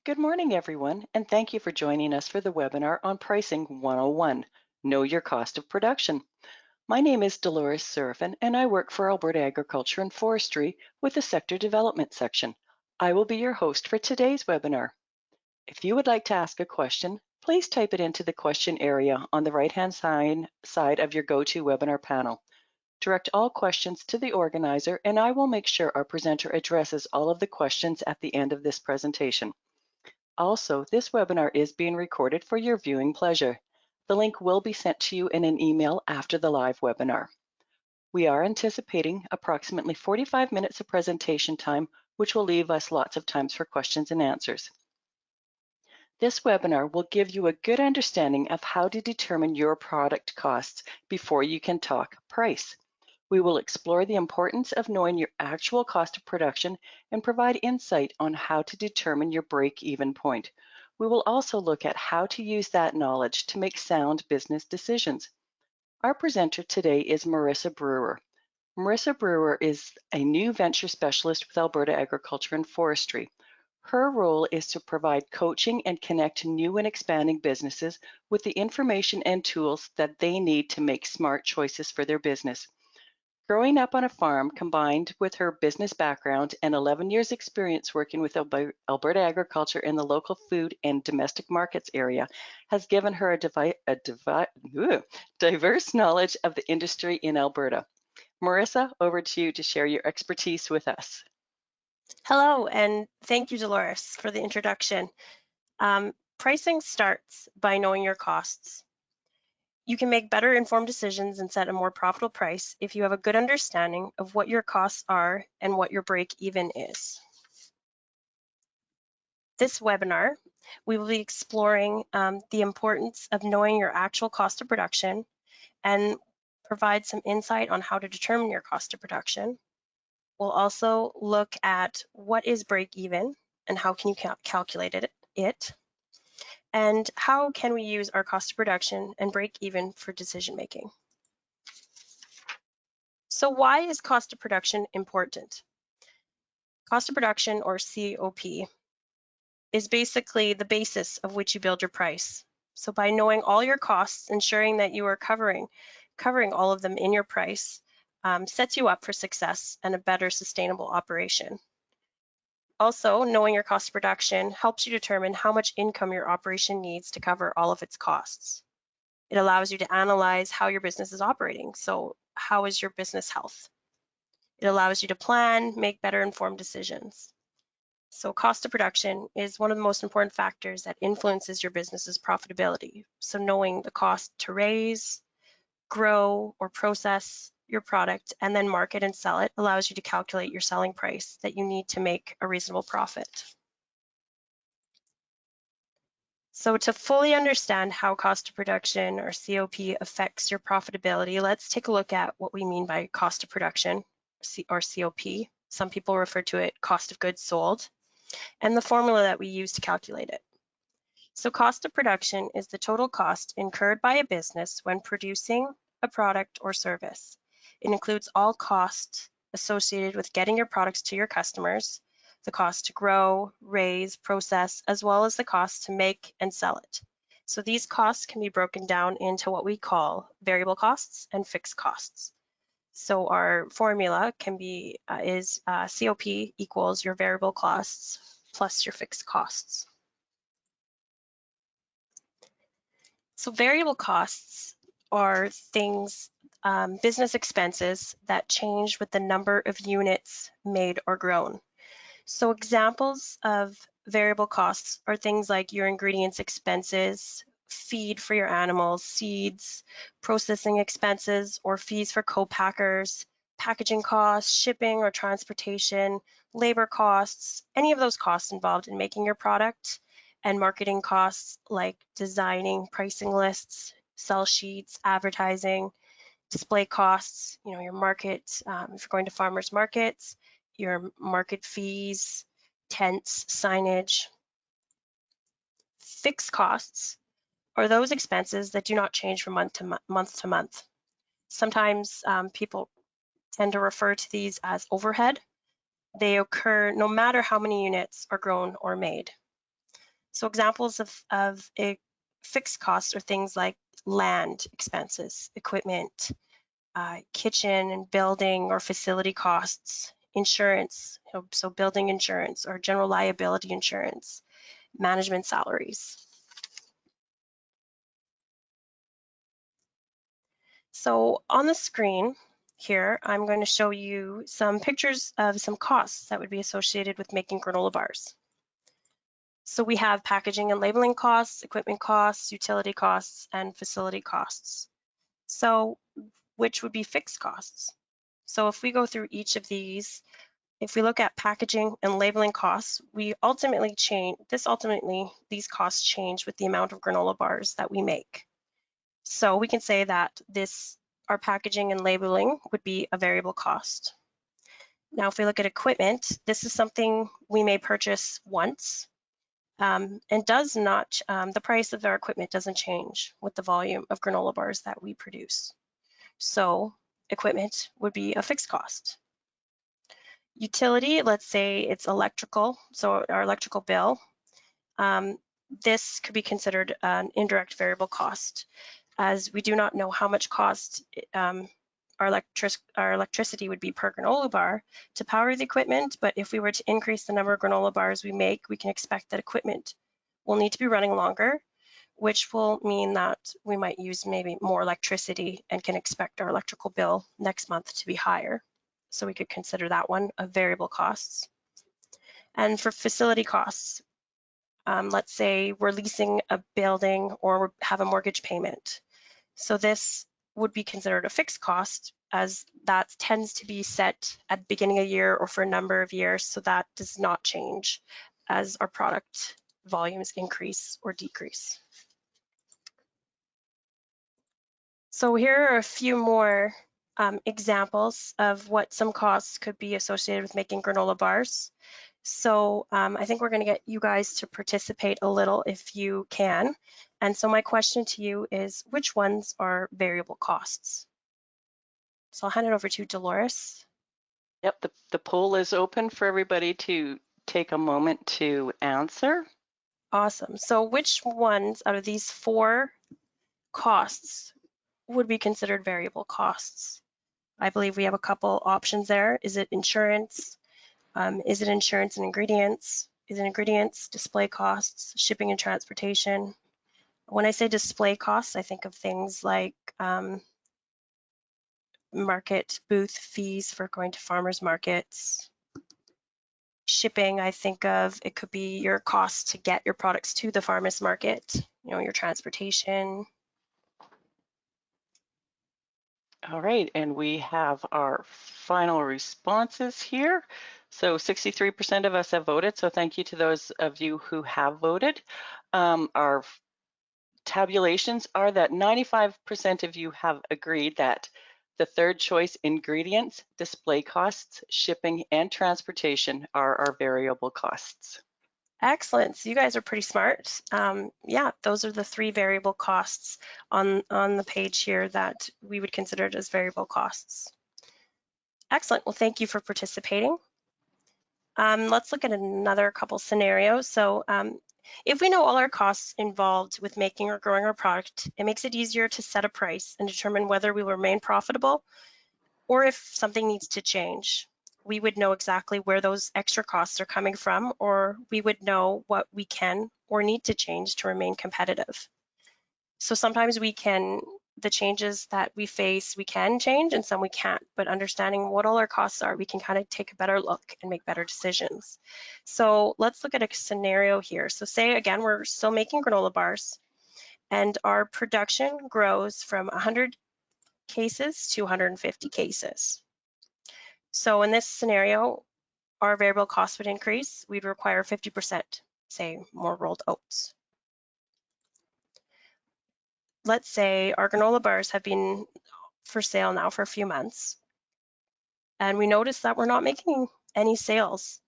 Good morning, everyone, and thank you for joining us for the webinar on Pricing 101, Know Your Cost of Production. My name is Dolores Serafin, and I work for Alberta Agriculture and Forestry with the Sector Development section. I will be your host for today's webinar. If you would like to ask a question, please type it into the question area on the right-hand side of your GoToWebinar panel. Direct all questions to the organizer, and I will make sure our presenter addresses all of the questions at the end of this presentation. Also, this webinar is being recorded for your viewing pleasure. The link will be sent to you in an email after the live webinar. We are anticipating approximately 45 minutes of presentation time, which will leave us lots of time for questions and answers. This webinar will give you a good understanding of how to determine your product costs before you can talk price. We will explore the importance of knowing your actual cost of production and provide insight on how to determine your break-even point. We will also look at how to use that knowledge to make sound business decisions. Our presenter today is Marissa Brewer. Marissa Brewer is a new venture specialist with Alberta Agriculture and Forestry. Her role is to provide coaching and connect new and expanding businesses with the information and tools that they need to make smart choices for their business. Growing up on a farm, combined with her business background and 11 years experience working with Alberta agriculture in the local food and domestic markets area, has given her a diverse knowledge of the industry in Alberta. Marissa, over to you to share your expertise with us. Hello, and thank you, Dolores, for the introduction. Pricing starts by knowing your costs. You can make better informed decisions and set a more profitable price if you have a good understanding of what your costs are and what your break even is. This webinar, we will be exploring the importance of knowing your actual cost of production and provide some insight on how to determine your cost of production. We'll also look at what is break even and how can you calculate it, and how can we use our cost of production and break even for decision making. So why is cost of production important? Cost of production, or COP, is basically the basis of which you build your price. So by knowing all your costs, ensuring that you are covering all of them in your price, sets you up for success and a better sustainable operation. Also, knowing your cost of production helps you determine how much income your operation needs to cover all of its costs. It allows you to analyze how your business is operating. So how is your business health? It allows you to plan, make better informed decisions. So cost of production is one of the most important factors that influences your business's profitability. So knowing the cost to raise, grow, or process your product and then market and sell it allows you to calculate your selling price that you need to make a reasonable profit. So to fully understand how cost of production, or COP, affects your profitability, let's take a look at what we mean by cost of production, or COP. Some people refer to it cost of goods sold, and the formula that we use to calculate it. So cost of production is the total cost incurred by a business when producing a product or service. It includes all costs associated with getting your products to your customers, the cost to grow, raise, process, as well as the cost to make and sell it. So these costs can be broken down into what we call variable costs and fixed costs. So our formula can be COP equals your variable costs plus your fixed costs. So variable costs are things, business expenses that change with the number of units made or grown. So examples of variable costs are things like your ingredients expenses, feed for your animals, seeds, processing expenses or fees for co-packers, packaging costs, shipping or transportation, labor costs, any of those costs involved in making your product, and marketing costs like designing pricing lists, sell sheets, advertising, display costs, your market, if you're going to farmers markets, your market fees, tents, signage. Fixed costs are those expenses that do not change from month to month. Sometimes people tend to refer to these as overhead. They occur no matter how many units are grown or made. So examples of fixed costs are things like land expenses, equipment, kitchen and building or facility costs, insurance, so building insurance or general liability insurance, management salaries. So on the screen here, I'm going to show you some pictures of some costs that would be associated with making granola bars. So we have packaging and labeling costs, equipment costs, utility costs, and facility costs. So which would be fixed costs? So if we go through each of these, if we look at packaging and labeling costs, these costs change with the amount of granola bars that we make. So we can say that our packaging and labeling would be a variable cost. Now, if we look at equipment, this is something we may purchase once and the price of our equipment doesn't change with the volume of granola bars that we produce. So equipment would be a fixed cost. Utility, let's say it's electrical, so our electrical bill, this could be considered an indirect variable cost, as we do not know how much cost our electricity would be per granola bar to power the equipment, but if we were to increase the number of granola bars we make, we can expect that equipment will need to be running longer, which will mean that we might use maybe more electricity and can expect our electrical bill next month to be higher. So we could consider that one a variable costs. And for facility costs, let's say we're leasing a building or have a mortgage payment. So this would be considered a fixed cost, as that tends to be set at the beginning of the year or for a number of years, so that does not change as our product volumes increase or decrease. So here are a few more examples of what some costs could be associated with making granola bars. So I think we're going to get you guys to participate a little if you can. And so my question to you is, which ones are variable costs? So I'll hand it over to Dolores. Yep, the poll is open for everybody to take a moment to answer. Awesome. So which ones out of these 4 costs would be considered variable costs? I believe we have a couple options there. Is it insurance? Is it insurance and ingredients? Is it ingredients, display costs, shipping and transportation? When I say display costs, I think of things like market booth fees for going to farmers markets. Shipping, I think of, it could be your cost to get your products to the farmers market, your transportation. All right, and we have our final responses here. So 63% of us have voted, so thank you to those of you who have voted. Our tabulations are that 95% of you have agreed that the third choice, ingredients, display costs, shipping, and transportation, are our variable costs. Excellent. So you guys are pretty smart. Yeah, those are the 3 variable costs on the page here that we would consider it as variable costs. Excellent. Well, thank you for participating. Let's look at another couple scenarios. So if we know all our costs involved with making or growing our product, it makes it easier to set a price and determine whether we will remain profitable or if something needs to change. We would know exactly where those extra costs are coming from, or we would know what we can or need to change to remain competitive. So sometimes the changes that we face, we can change and some we can't, but understanding what all our costs are, we can kind of take a better look and make better decisions. So let's look at a scenario here. So say again, we're still making granola bars and our production grows from 100 cases to 150 cases. So in this scenario, our variable cost would increase. We'd require 50%, say more rolled oats. Let's say our granola bars have been for sale now for a few months, and we notice that we're not making any sales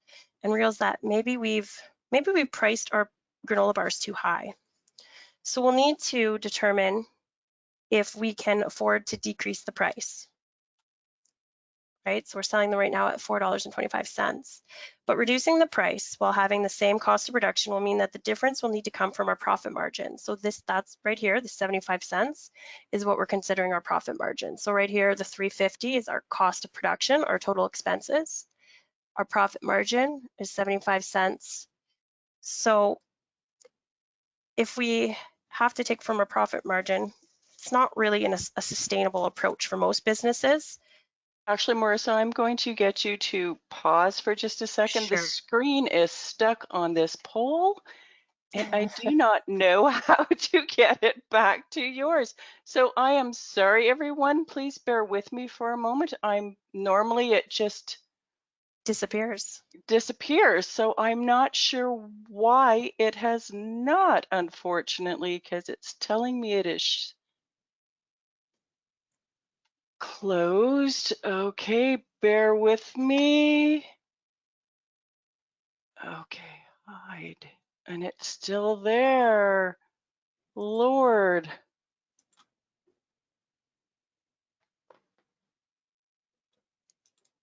and realize that maybe we've priced our granola bars too high. So we'll need to determine if we can afford to decrease the price. right? So we're selling them right now at $4.25. But reducing the price while having the same cost of production will mean that the difference will need to come from our profit margin. So that's right here, the 75 cents is what we're considering our profit margin. So right here, the 350 is our cost of production, our total expenses. Our profit margin is 75 cents. So if we have to take from our profit margin, it's not really a sustainable approach for most businesses. Actually, Marissa, I'm going to get you to pause for just a second. The Sure. screen is stuck on this pole, and I do not know how to get it back to yours. So I am sorry, everyone. Please bear with me for a moment. Normally it just Disappears. disappears. So I'm not sure why it has not, unfortunately, because it's telling me it is closed. Okay, bear with me. Okay, hide. And it's still there. Lord.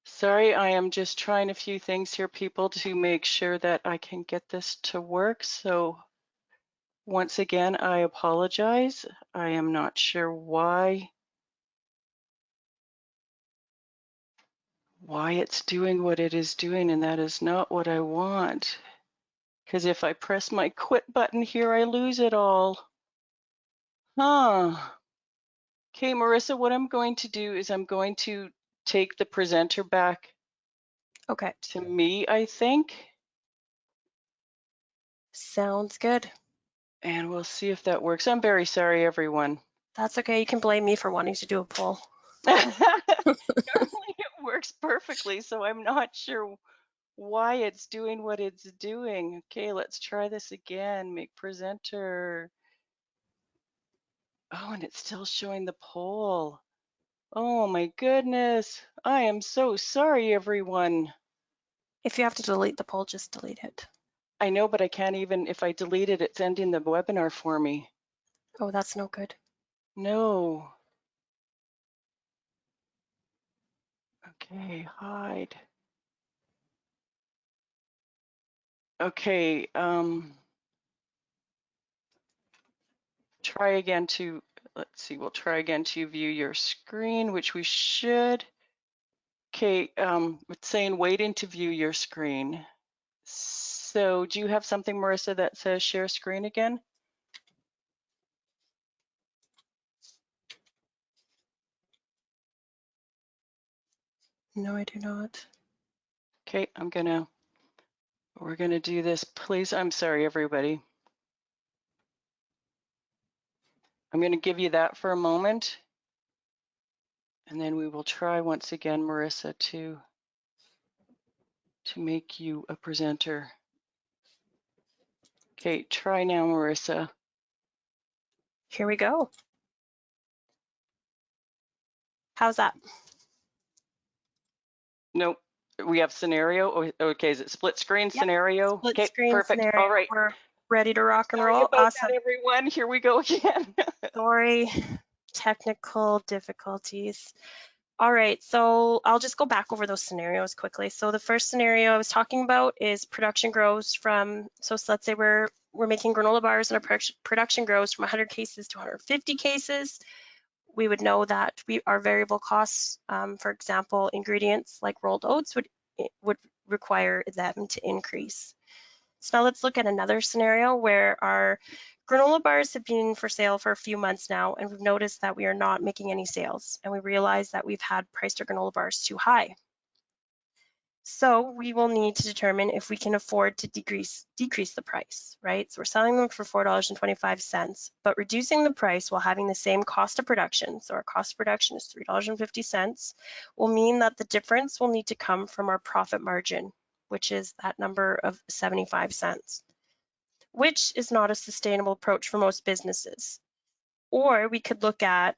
Sorry, I am just trying a few things here, people, to make sure that I can get this to work. So once again, I apologize. I am not sure why it's doing what it is doing, and that is not what I want. Because if I press my quit button here, I lose it all. Huh. Okay, Marissa, what I'm going to do is I'm going to take the presenter back Okay. to me, I think, Sounds good. and we'll see if that works. I'm very sorry, everyone. That's okay. You can blame me for wanting to do a poll. Normally it works perfectly, so I'm not sure why it's doing what it's doing. Okay, let's try this again. Make presenter. Oh, and it's still showing the poll. Oh my goodness. I am so sorry, everyone. If you have to delete the poll, just delete it. I know, but I can't even, if I delete it, it's ending the webinar for me. Oh, that's no good. No. Okay, hide. Okay, try again to, let's see, we'll try again to view your screen, which we should. Okay, it's saying waiting to view your screen. So do you have something, Marissa, that says share screen again? No, I do not. Okay, we're gonna do this. Please, I'm sorry, everybody. I'm gonna give you that for a moment. And then we will try once again, Marissa, to make you a presenter. Okay, try now, Marissa. Here we go. How's that? Nope. We have scenario. Okay, is it split screen Yep. scenario? Split Okay, screen perfect. scenario. All right. We're ready to rock and Sorry roll. about that, Awesome. everyone. Here we go again. Sorry. Technical difficulties. All right, so I'll just go back over those scenarios quickly. So the first scenario I was talking about is production grows from, so let's say we're making granola bars and our production grows from 100 cases to 150 cases. We would know that our variable costs, for example, ingredients like rolled oats would require them to increase. So now let's look at another scenario where our granola bars have been for sale for a few months now, and we've noticed that we are not making any sales, and we realize that we've had priced our granola bars too high. So we will need to determine if we can afford to decrease the price, right? So we're selling them for $4.25, but reducing the price while having the same cost of production, so our cost of production is $3.50, will mean that the difference will need to come from our profit margin, which is that number of 75 cents, which is not a sustainable approach for most businesses. Or we could look at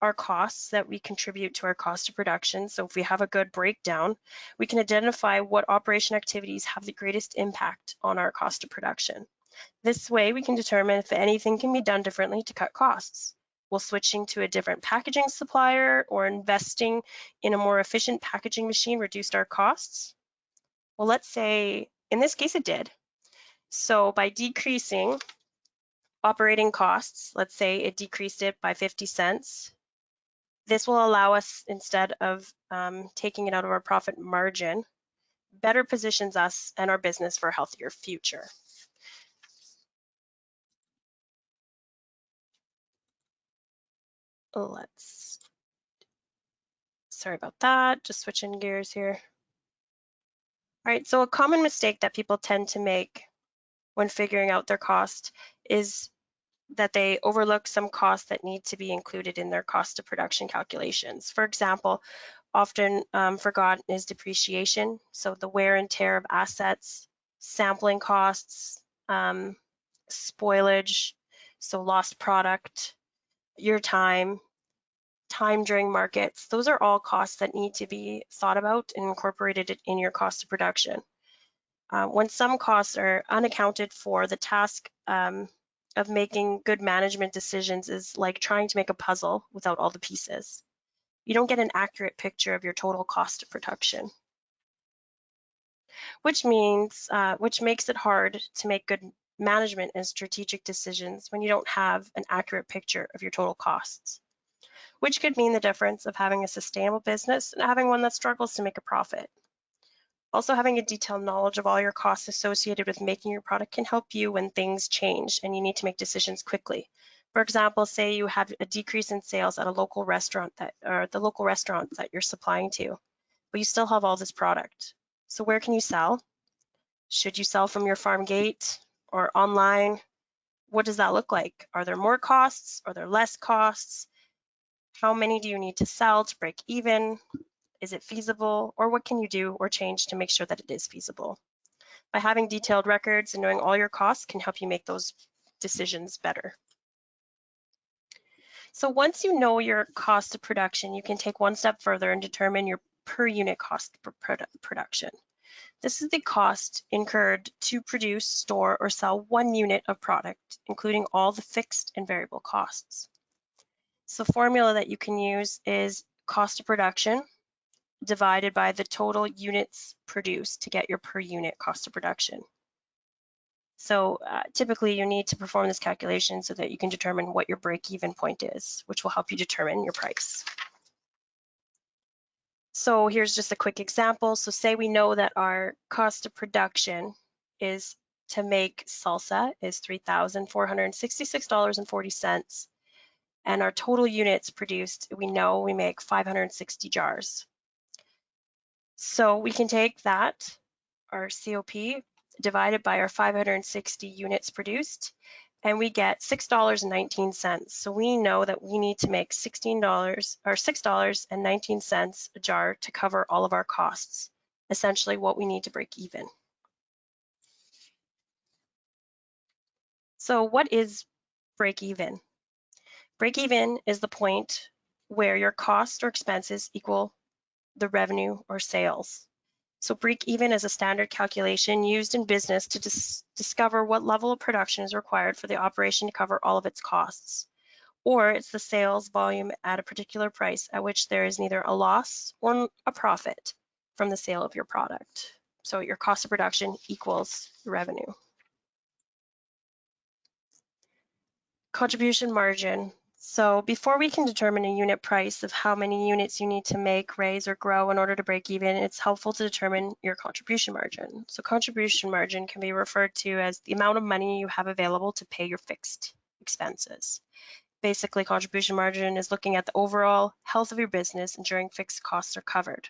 our costs that we contribute to our cost of production. So if we have a good breakdown, we can identify what operation activities have the greatest impact on our cost of production. This way we can determine if anything can be done differently to cut costs. Will switching to a different packaging supplier or investing in a more efficient packaging machine reduce our costs? Well, let's say in this case it did. So by decreasing operating costs, let's say it decreased it by 50 cents. This will allow us, instead of taking it out of our profit margin, better positions us and our business for a healthier future. Sorry about that, just switching gears here. All right, so a common mistake that people tend to make when figuring out their cost is that they overlook some costs that need to be included in their cost of production calculations. For example, often forgotten is depreciation, so the wear and tear of assets, sampling costs, spoilage, so lost product, your time during markets. Those are all costs that need to be thought about and incorporated in your cost of production. When some costs are unaccounted for, the task of making good management decisions is like trying to make a puzzle without all the pieces. You don't get an accurate picture of your total cost of production, which makes it hard to make good management and strategic decisions when you don't have an accurate picture of your total costs, which could mean the difference of having a sustainable business and having one that struggles to make a profit. Also, having a detailed knowledge of all your costs associated with making your product can help you when things change and you need to make decisions quickly. For example, say you have a decrease in sales at a local restaurant the local restaurants that you're supplying to, but you still have all this product. So where can you sell? Should you sell from your farm gate or online? What does that look like? Are there more costs? Are there less costs? How many do you need to sell to break even? Is it feasible? Or what can you do or change to make sure that it is feasible? By having detailed records and knowing all your costs can help you make those decisions better. So once you know your cost of production, you can take one step further and determine your per unit cost for production. This is the cost incurred to produce, store, or sell 1 unit of product, including all the fixed and variable costs. So the formula that you can use is cost of production divided by the total units produced to get your per unit cost of production. So typically you need to perform this calculation so that you can determine what your break-even point is, which will help you determine your price. So here's just a quick example. So say we know that our cost of production is to make salsa is $3,466.40. And our total units produced, we know we make 560 jars. So we can take that, our COP, divided by our 560 units produced, and we get $6.19. So we know that we need to make $6.19 a jar to cover all of our costs, essentially what we need to break even. So what is break even? Break even is the point where your cost or expenses equal the revenue or sales. So break even is a standard calculation used in business to discover what level of production is required for the operation to cover all of its costs. Or it's the sales volume at a particular price at which there is neither a loss or a profit from the sale of your product. So your cost of production equals revenue. Contribution margin. So before we can determine a unit price of how many units you need to make, raise, or grow in order to break even, it's helpful to determine your contribution margin. So contribution margin can be referred to as the amount of money you have available to pay your fixed expenses. Basically, contribution margin is looking at the overall health of your business, ensuring fixed costs are covered.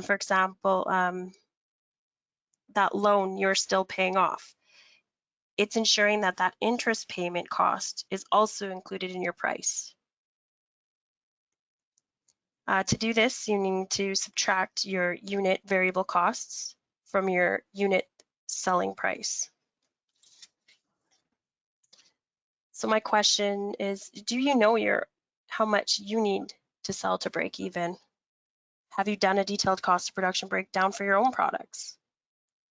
For example, that loan you're still paying off. It's ensuring that that interest payment cost is also included in your price. To do this, you need to subtract your unit variable costs from your unit selling price. So my question is, do you know how much you need to sell to break even? Have you done a detailed cost of production breakdown for your own products?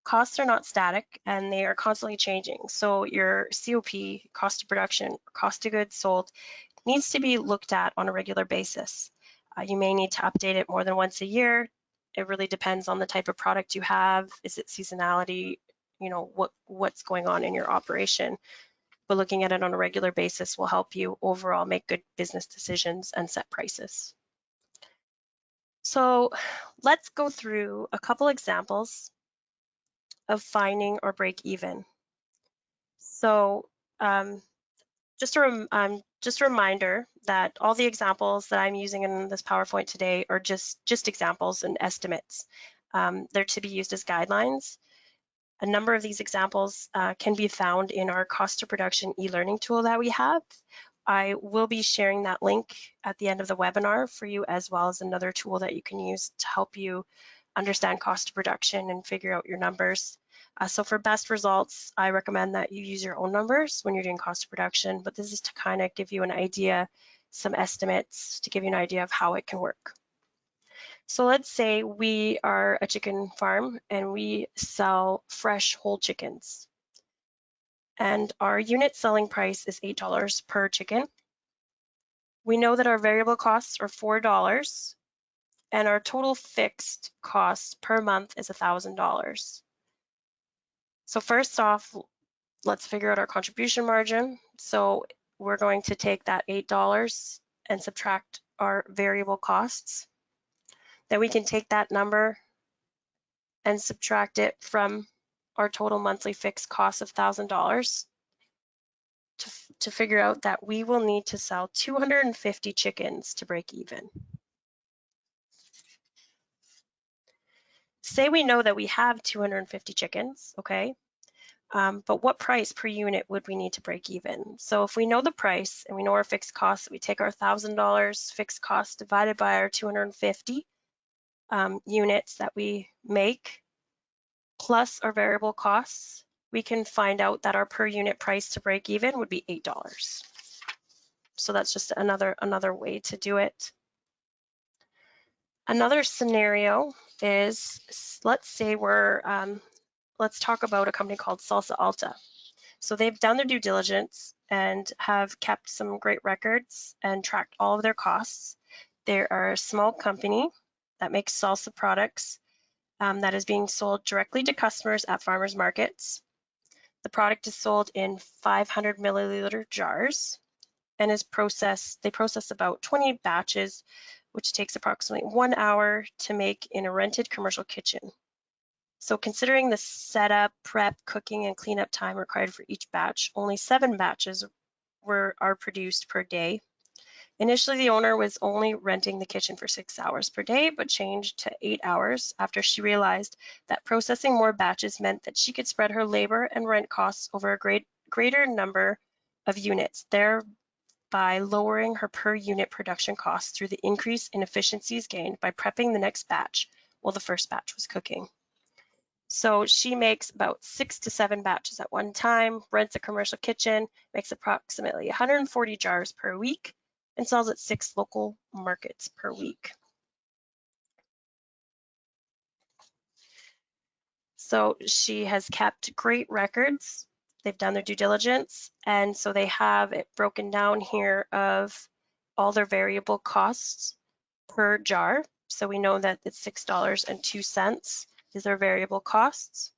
Costs are not static and they are constantly changing. So your COP, cost of production, cost of goods sold, needs to be looked at on a regular basis. You may need to update it more than once a year. It really depends on the type of product you have. Is it seasonality? You know, what's going on in your operation. But looking at it on a regular basis will help you overall make good business decisions and set prices. So let's go through a couple examples of finding or break even. So just a reminder that all the examples that I'm using in this PowerPoint today are just examples and estimates. They're to be used as guidelines. A number of these examples can be found in our cost of production e-learning tool that we have. I will be sharing that link at the end of the webinar for you, as well as another tool that you can use to help you understand cost of production and figure out your numbers. So for best results, I recommend that you use your own numbers when you're doing cost of production, but this is to kind of give you an idea, some estimates to give you an idea of how it can work. So let's say we are a chicken farm and we sell fresh whole chickens. And our unit selling price is $8 per chicken. We know that our variable costs are $4 and our total fixed cost per month is $1,000. So first off, let's figure out our contribution margin. So we're going to take that $8 and subtract our variable costs. Then we can take that number and subtract it from our total monthly fixed cost of $1,000 to figure out that we will need to sell 250 chickens to break even. Say we know that we have 250 chickens, okay? But what price per unit would we need to break even? So if we know the price and we know our fixed costs, we take our $1,000 fixed cost divided by our 250 units that we make, plus our variable costs, we can find out that our per unit price to break even would be $8. So that's just another way to do it. Another scenario is, let's say let's talk about a company called Salsa Alta. So they've done their due diligence and have kept some great records and tracked all of their costs. They are a small company that makes salsa products that is being sold directly to customers at farmers markets. The product is sold in 500 milliliter jars and they process about 20 batches, which takes approximately 1 hour to make in a rented commercial kitchen. So considering the setup, prep, cooking, and cleanup time required for each batch, only 7 batches are produced per day. Initially, the owner was only renting the kitchen for 6 hours per day, but changed to 8 hours after she realized that processing more batches meant that she could spread her labor and rent costs over a greater number of units, thereby lowering her per unit production costs through the increase in efficiencies gained by prepping the next batch while the first batch was cooking. So she makes about 6 to 7 batches at one time, rents a commercial kitchen, makes approximately 140 jars per week, and sells at 6 local markets per week. So she has kept great records. They've done their due diligence, and so they have it broken down here of all their variable costs per jar. So we know that it's $6.02 is their variable costs.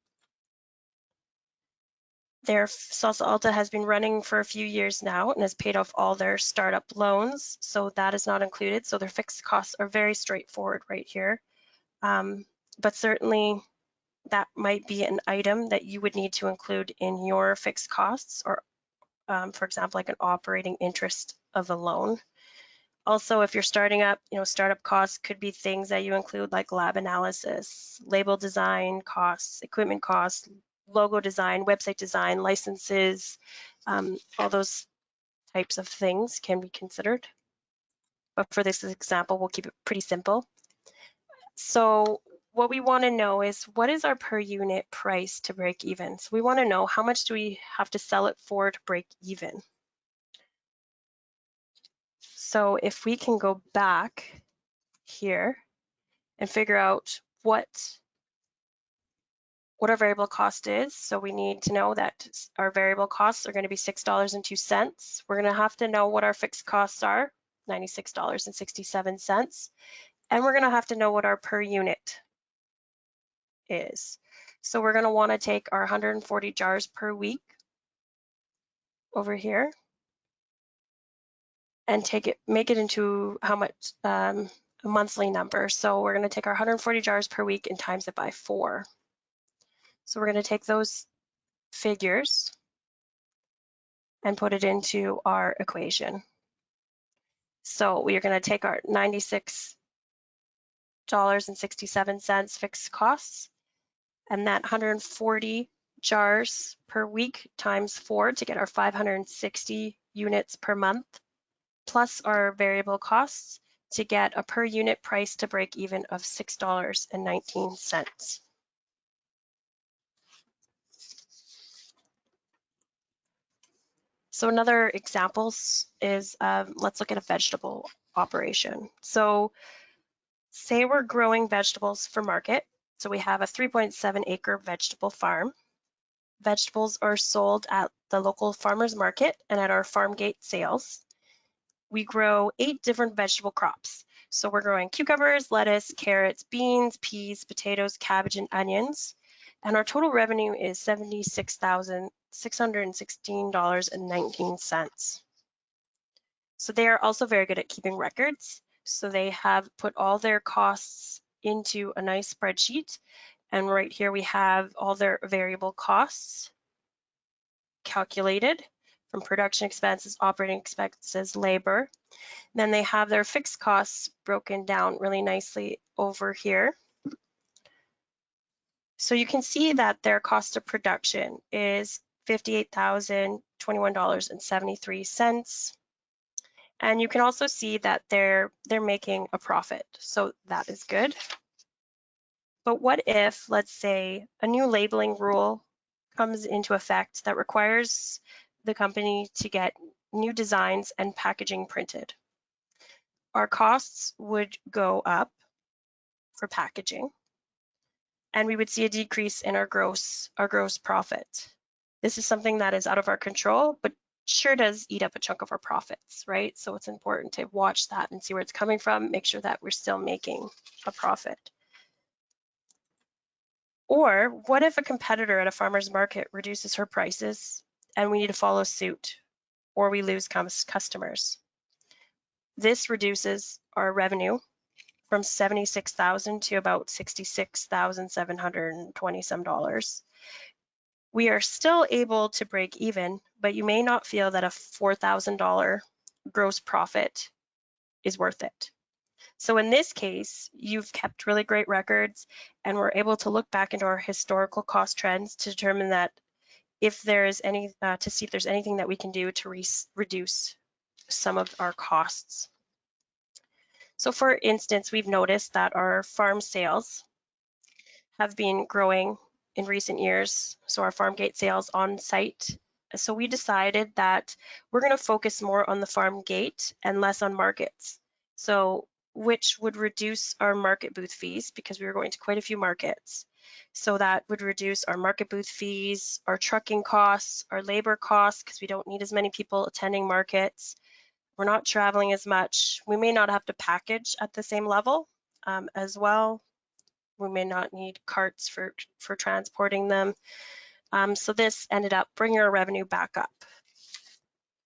Their Salsa Alta has been running for a few years now and has paid off all their startup loans, so that is not included. So their fixed costs are very straightforward right here. But certainly that might be an item that you would need to include in your fixed costs, or for example, like an operating interest of a loan. Also, if you're starting up, startup costs could be things that you include like lab analysis, label design costs, equipment costs, logo design, website design, licenses, all those types of things can be considered. But for this example, we'll keep it pretty simple. So what we want to know is, what is our per unit price to break even? So we want to know, how much do we have to sell it for to break even? So if we can go back here and figure out what what our variable cost is. So we need to know that our variable costs are going to be $6.02. We're going to have to know what our fixed costs are, $96.67. And we're going to have to know what our per unit is. So we're going to want to take our 140 jars per week over here and make it into how much, a monthly number. So we're going to take our 140 jars per week and times it by 4. So we're going to take those figures and put it into our equation. So we are going to take our $96.67 fixed costs and that 140 jars per week times 4 to get our 560 units per month, plus our variable costs to get a per unit price to break even of $6.19. So another examples is, let's look at a vegetable operation. So say we're growing vegetables for market. So we have a 3.7 acre vegetable farm. Vegetables are sold at the local farmers market and at our farm gate sales. We grow 8 different vegetable crops. So we're growing cucumbers, lettuce, carrots, beans, peas, potatoes, cabbage, and onions. And our total revenue is $76,616.19. So they are also very good at keeping records. So they have put all their costs into a nice spreadsheet. And right here we have all their variable costs calculated from production expenses, operating expenses, labor. Then they have their fixed costs broken down really nicely over here. So you can see that their cost of production is $58,021.73. And you can also see that they're making a profit. So that is good. But what if, let's say, a new labeling rule comes into effect that requires the company to get new designs and packaging printed? Our costs would go up for packaging, and we would see a decrease in our gross profit. This is something that is out of our control, but sure does eat up a chunk of our profits, right? So it's important to watch that and see where it's coming from, make sure that we're still making a profit. Or what if a competitor at a farmer's market reduces her prices and we need to follow suit, or we lose customers? This reduces our revenue from 76,000 to about 66,720 some dollars. We are still able to break even, but you may not feel that a $4,000 gross profit is worth it. So in this case, you've kept really great records, and we're able to look back into our historical cost trends to determine that if there is any, to see if there's anything that we can do to reduce some of our costs. So for instance, we've noticed that our farm sales have been growing in recent years. So our farm gate sales on site. So we decided that we're going to focus more on the farm gate and less on markets. So which would reduce our market booth fees because we were going to quite a few markets. So that would reduce our market booth fees, our trucking costs, our labor costs, because we don't need as many people attending markets. We're not traveling as much. We may not have to package at the same level as well. We may not need carts for transporting them. So this ended up bringing our revenue back up.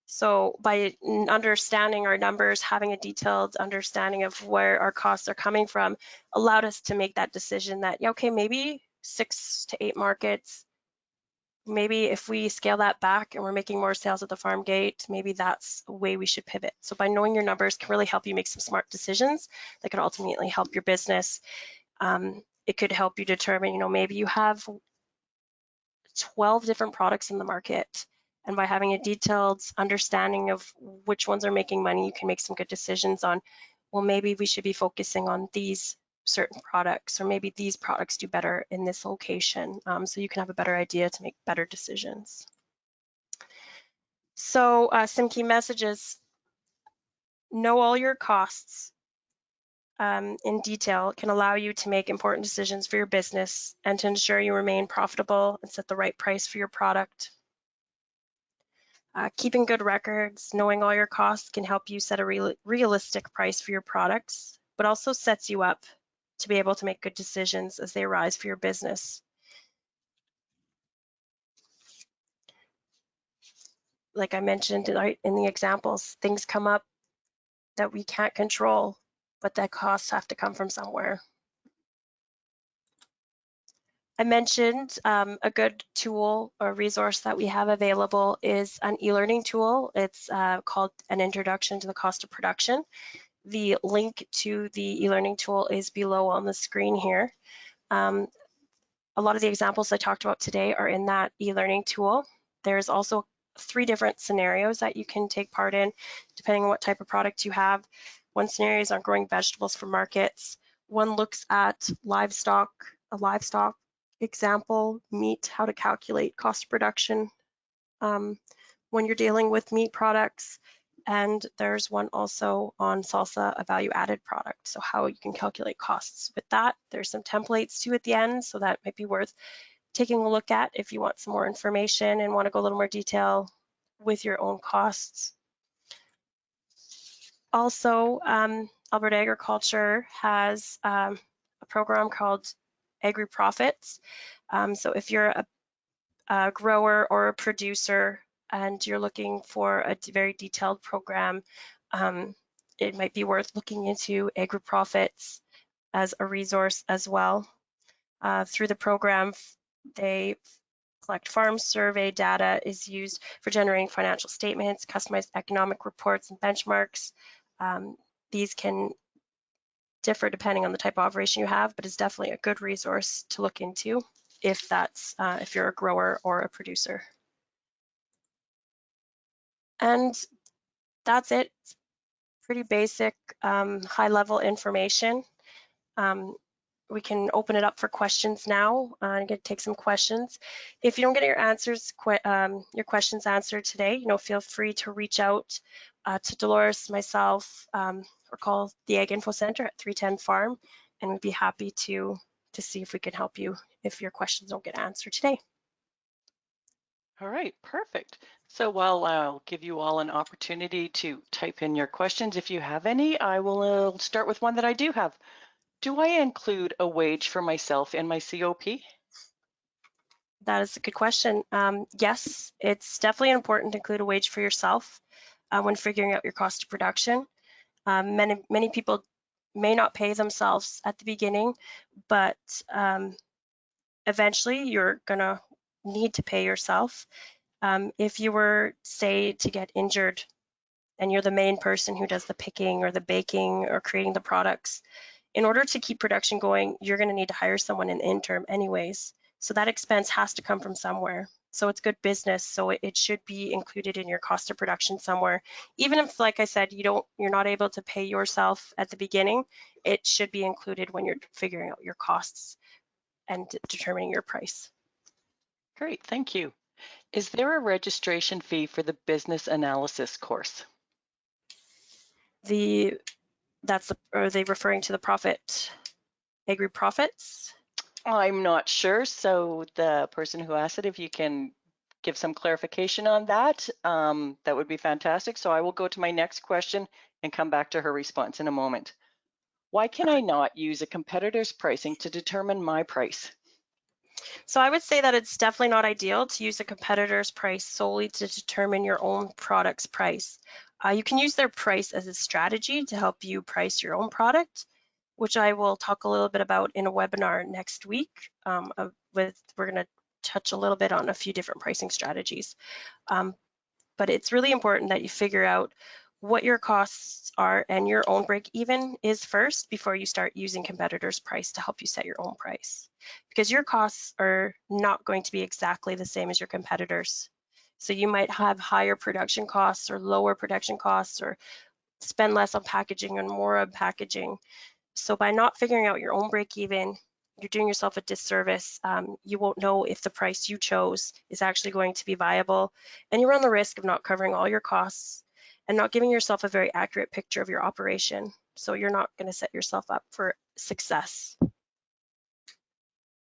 So by understanding our numbers, having a detailed understanding of where our costs are coming from, allowed us to make that decision that, yeah, okay, maybe 6 to 8 markets, maybe if we scale that back and we're making more sales at the farm gate, maybe that's a way we should pivot. So by knowing your numbers can really help you make some smart decisions that could ultimately help your business. It could help you determine, maybe you have 12 different products in the market. And by having a detailed understanding of which ones are making money, you can make some good decisions on, well, maybe we should be focusing on these certain products, or maybe these products do better in this location. So you can have a better idea to make better decisions. So some key messages: know all your costs. in detail can allow you to make important decisions for your business and to ensure you remain profitable and set the right price for your product. Keeping good records, knowing all your costs can help you set a realistic price for your products, but also sets you up to be able to make good decisions as they arise for your business. Like I mentioned in the examples, things come up that we can't control, but that costs have to come from somewhere. I mentioned a good tool or resource that we have available is an e-learning tool. It's called An Introduction to the Cost of Production. The link to the e-learning tool is below on the screen here. A lot of the examples I talked about today are in that e-learning tool. There's also 3 different scenarios that you can take part in, depending on what type of product you have. One scenario is on growing vegetables for markets. One looks at livestock, a livestock example, meat, how to calculate cost of production when you're dealing with meat products. And there's one also on salsa, a value-added product, so how you can calculate costs with that. There's some templates too at the end, so that might be worth taking a look at if you want some more information and want to go a little more detail with your own costs. Also, Alberta Agriculture has a program called Agri-Profits. So if you're a grower or a producer and you're looking for a very detailed program, it might be worth looking into Agri-Profits as a resource as well. Through the program, they collect farm survey data is used for generating financial statements, customized economic reports and benchmarks. These can differ depending on the type of operation you have, but it's definitely a good resource to look into if you're a grower or a producer. And that's it. It's pretty basic, high-level information. We can open it up for questions now. I'm going to take some questions. If you don't get your questions answered today, feel free to reach out to Dolores, myself, or call the Ag Info Center at 310 Farm, and we'd be happy to see if we can help you if your questions don't get answered today. All right, perfect. So while I'll give you all an opportunity to type in your questions, if you have any, I will start with one that I do have. Do I include a wage for myself in my COP? That is a good question. Yes, it's definitely important to include a wage for yourself when figuring out your cost of production. Many people may not pay themselves at the beginning, but eventually you're gonna need to pay yourself. If you were, say, to get injured and you're the main person who does the picking or the baking or creating the products, in order to keep production going, you're going to need to hire someone in the interim anyways. So that expense has to come from somewhere. So it's good business. So it should be included in your cost of production somewhere. Even if, like I said, you're not able to pay yourself at the beginning, it should be included when you're figuring out your costs and determining your price. Great, thank you. Is there a registration fee for the business analysis course? Are they referring to the profit, Agri-Profits? I'm not sure. So the person who asked it, if you can give some clarification on that, that would be fantastic. So I will go to my next question and come back to her response in a moment. Why can I not use a competitor's pricing to determine my price? So I would say that it's definitely not ideal to use a competitor's price solely to determine your own product's price. You can use their price as a strategy to help you price your own product, which I will talk a little bit about in a webinar next week. We're going to touch a little bit on a few different pricing strategies. But it's really important that you figure out what your costs are and your own break even is first before you start using competitors' price to help you set your own price. Because your costs are not going to be exactly the same as your competitors. So you might have higher production costs or lower production costs or spend less on packaging and more on packaging. So by not figuring out your own break even, you're doing yourself a disservice. You won't know if the price you chose is actually going to be viable, and you run the risk of not covering all your costs and not giving yourself a very accurate picture of your operation. So you're not going to set yourself up for success.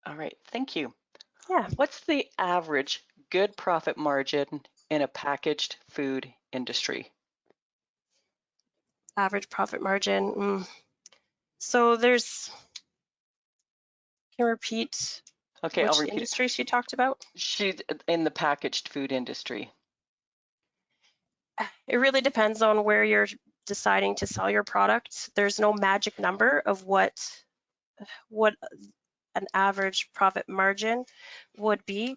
All right, thank you. Yeah. What's the average good profit margin in a packaged food industry? Average profit margin. So there's, can you repeat Okay, I'll which repeat it. industry she talked about? She's in the packaged food industry. It really depends on where you're deciding to sell your product. There's no magic number of what an average profit margin would be.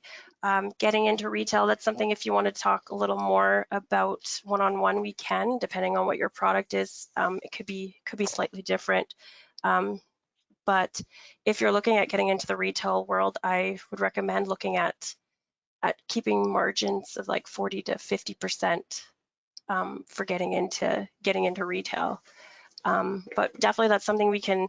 Getting into retail, that's something if you want to talk a little more about one-on-one, we can, depending on what your product is. It could be slightly different. But if you're looking at getting into the retail world, I would recommend looking at keeping margins of like 40 to 50% for getting into retail. But definitely that's something we can,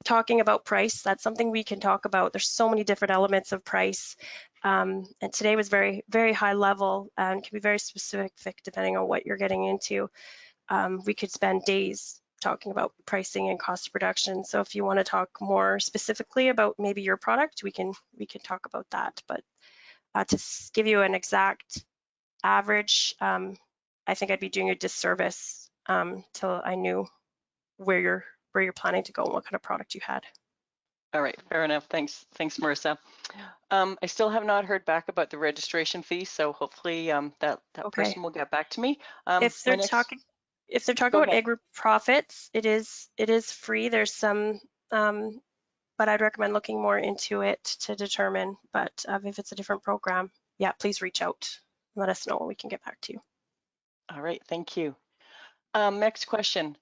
talking about price, that's something we can talk about. There's so many different elements of price. And today was very, very high level and can be very specific depending on what you're getting into. We could spend days talking about pricing and cost of production. So if you want to talk more specifically about maybe your product, we can talk about that. But to give you an exact average, I think I'd be doing a disservice till I knew where you're planning to go and what kind of product you had. All right, fair enough. Thanks, Marissa. I still have not heard back about the registration fee, so hopefully that Okay. person will get back to me. If they're talking Go about ahead. egg group profits, it is free. There's some, but I'd recommend looking more into it to determine. But if it's a different program, yeah, please reach out. Let us know and we can get back to you. All right, thank you. Next question.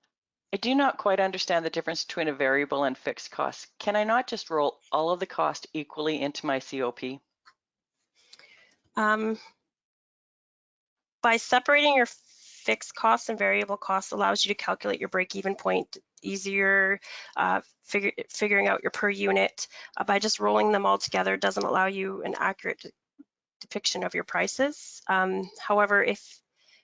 I do not quite understand the difference between a variable and fixed cost. Can I not just roll all of the cost equally into my COP? By separating your fixed costs and variable costs allows you to calculate your break-even point easier. Figuring out your per unit by just rolling them all together doesn't allow you an accurate depiction of your prices. However, if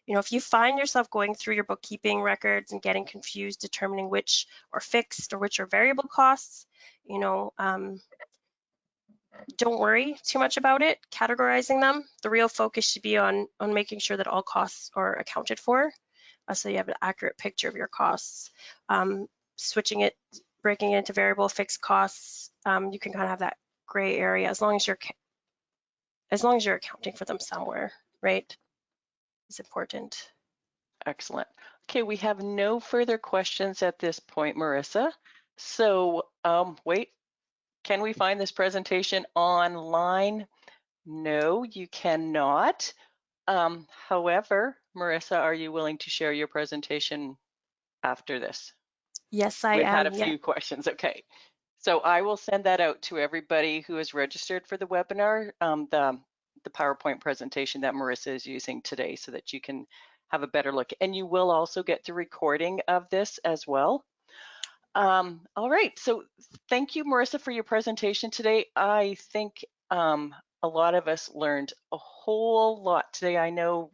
you find yourself going through your bookkeeping records and getting confused determining which are fixed or which are variable costs, don't worry too much about it, categorizing them. The real focus should be on making sure that all costs are accounted for, so you have an accurate picture of your costs. Switching it, breaking it into variable fixed costs, you can kind of have that gray area as long as you're accounting for them somewhere, right? It's important. Excellent. Okay, we have no further questions at this point, Marissa. So wait, can we find this presentation online? No, you cannot. However, Marissa, are you willing to share your presentation after this? Yes, I We've had a am. Yeah. few questions. Okay. So I will send that out to everybody who is registered for the webinar, the PowerPoint presentation that Marissa is using today so that you can have a better look. And you will also get the recording of this as well. All right, so thank you, Marissa, for your presentation today. I think a lot of us learned a whole lot today. I know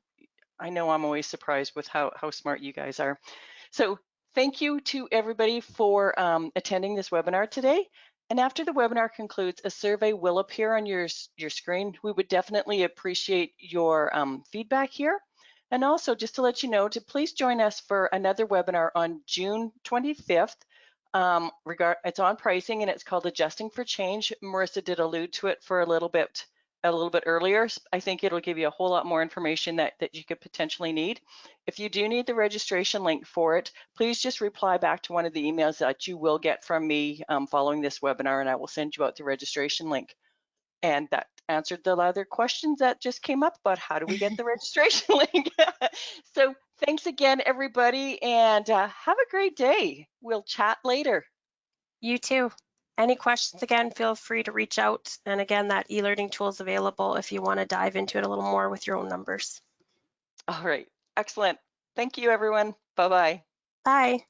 I'm always surprised with how smart you guys are. So thank you to everybody for attending this webinar today. And after the webinar concludes, a survey will appear on your screen. We would definitely appreciate your feedback here. And also, just to let you know, to please join us for another webinar on June 25th. It's on pricing and it's called Adjusting for Change. Marissa did allude to it for a little bit earlier. I think it'll give you a whole lot more information that you could potentially need. If you do need the registration link for it, please just reply back to one of the emails that you will get from me following this webinar, and I will send you out the registration link. And that answered the other questions that just came up about how do we get the registration link. So thanks again, everybody, and have a great day. We'll chat later. You too. Any questions, again, feel free to reach out. And again, that e-learning tool is available if you want to dive into it a little more with your own numbers. All right, excellent. Thank you, everyone. Bye-bye. Bye.